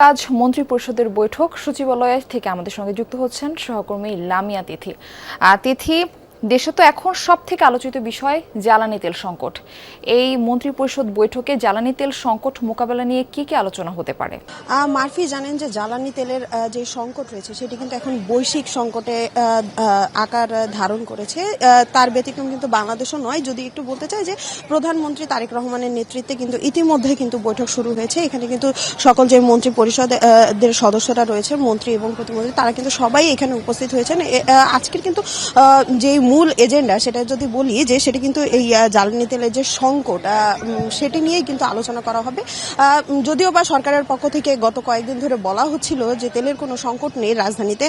আজ মন্ত্রিপরিষদের বৈঠক সচিবালয় থেকে আমাদের সঙ্গে যুক্ত হচ্ছেন সহকর্মী লামিয়া তিথি। তিথি, দেশে তো এখন সব থেকে আলোচিত বিষয় জ্বালানি তেল সংকট। এই মন্ত্রিপরিষদ বৈঠকে জ্বালানি তেল সংকট মোকাবেলা নিয়ে কি কি আলোচনা হতে পারে? মারফি জানেন যে জ্বালানি তেলের যে সংকট রয়েছে সেটি কিন্তু এখন বৈশ্বিক সংকটে আকার ধারণ করেছে। তার ব্যতিক্রম কিন্তু বাংলাদেশও নয়। যদি একটু বলতে চাই যে প্রধানমন্ত্রী তারেক রহমানের নেতৃত্বে কিন্তু ইতিমধ্যে কিন্তু বৈঠক শুরু হয়েছে। এখানে কিন্তু সকল যে মন্ত্রী পরিষদের সদস্যরা রয়েছে, মন্ত্রী এবং প্রতিমন্ত্রী, তারা কিন্তু সবাই এখানে উপস্থিত হয়েছেন। আজকের কিন্তু যে মূল এজেন্ডা সেটা যদি বলি যে সেটা কিন্তু এই জ্বালানি তেলের যে সংকট সেটি নিয়েই কিন্তু আলোচনা করা হবে। যদিও বা সরকারের পক্ষ থেকে গত কয়েকদিন ধরে বলা হচ্ছিল যে তেলের কোনো সংকট নেই রাজধানীতে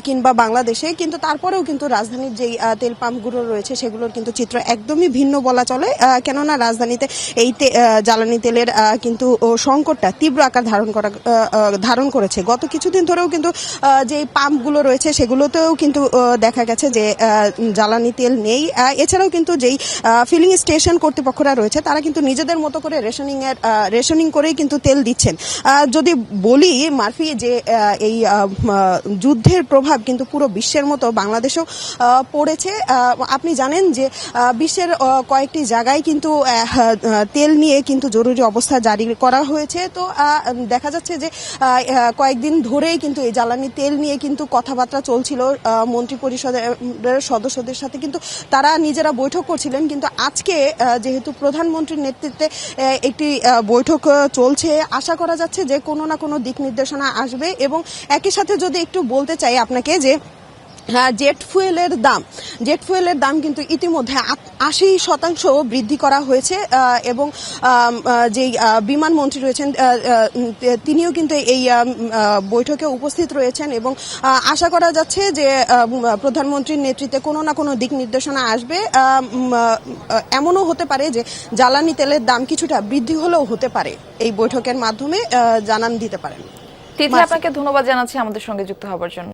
কিংবা বাংলাদেশে, কিন্তু তারপরেও কিন্তু রাজধানীর যেই তেল পাম্পগুলো রয়েছে সেগুলোর কিন্তু চিত্র একদমই ভিন্ন বলা চলে। কেননা রাজধানীতে এই জ্বালানি তেলের কিন্তু সংকটটা তীব্র আকার ধারণ করেছে। গত কিছুদিন ধরেও কিন্তু যে পাম্পগুলো রয়েছে সেগুলোতেও কিন্তু দেখা গেছে যে জ্বালানি তেল নেই। এছাড়াও কিন্তু যেই ফিলিং স্টেশন কর্তৃপক্ষরা রয়েছে তারা কিন্তু নিজেদের মতো করে রেশনিং করেই কিন্তু তেল দিচ্ছেন। যদি বলি মারফি যে এই যুদ্ধের প্রভাব কিন্তু পুরো বিশ্বের মতো বাংলাদেশেও পড়েছে। আপনি জানেন যে বিশ্বের কয়েকটি জায়গায় কিন্তু তেল নিয়ে কিন্তু জরুরি অবস্থা জারি করা হয়েছে। তো দেখা যাচ্ছে যে কয়েকদিন ধরেই কিন্তু এই জ্বালানি তেল নিয়ে কিন্তু কথাবার্তা চলছিল মন্ত্রী পরিষদের সদস্যদের সাথে, কিন্তু তারা নিজেরা বৈঠক করছিলেন। কিন্তু আজকে যেহেতু প্রধানমন্ত্রীর নেতৃত্বে একটি বৈঠক চলছে, আশা করা যাচ্ছে যে কোনো না কোনো দিক নির্দেশনা আসবে। এবং একই সাথে যদি একটু বলতে চাই আপনাকে যে জেট ফুয়েলের দাম কিন্তু ইতিমধ্যে 80% বৃদ্ধি করা হয়েছে। এবং যেই বিমান মন্ত্রী রয়েছেন তিনিও কিন্তু এই বৈঠকে উপস্থিত রয়েছেন। এবং আশা করা যাচ্ছে যে প্রধানমন্ত্রীর নেতৃত্বে কোনো না কোনো দিক নির্দেশনা আসবে। এমনও হতে পারে যে জ্বালানি তেলের দাম কিছুটা বৃদ্ধি হলেও হতে পারে। এই বৈঠকের মাধ্যমে জানান দিতে পারেন। তিথি, আপনাকে ধন্যবাদ জানাচ্ছি আমাদের সঙ্গে যুক্ত হওয়ার জন্য।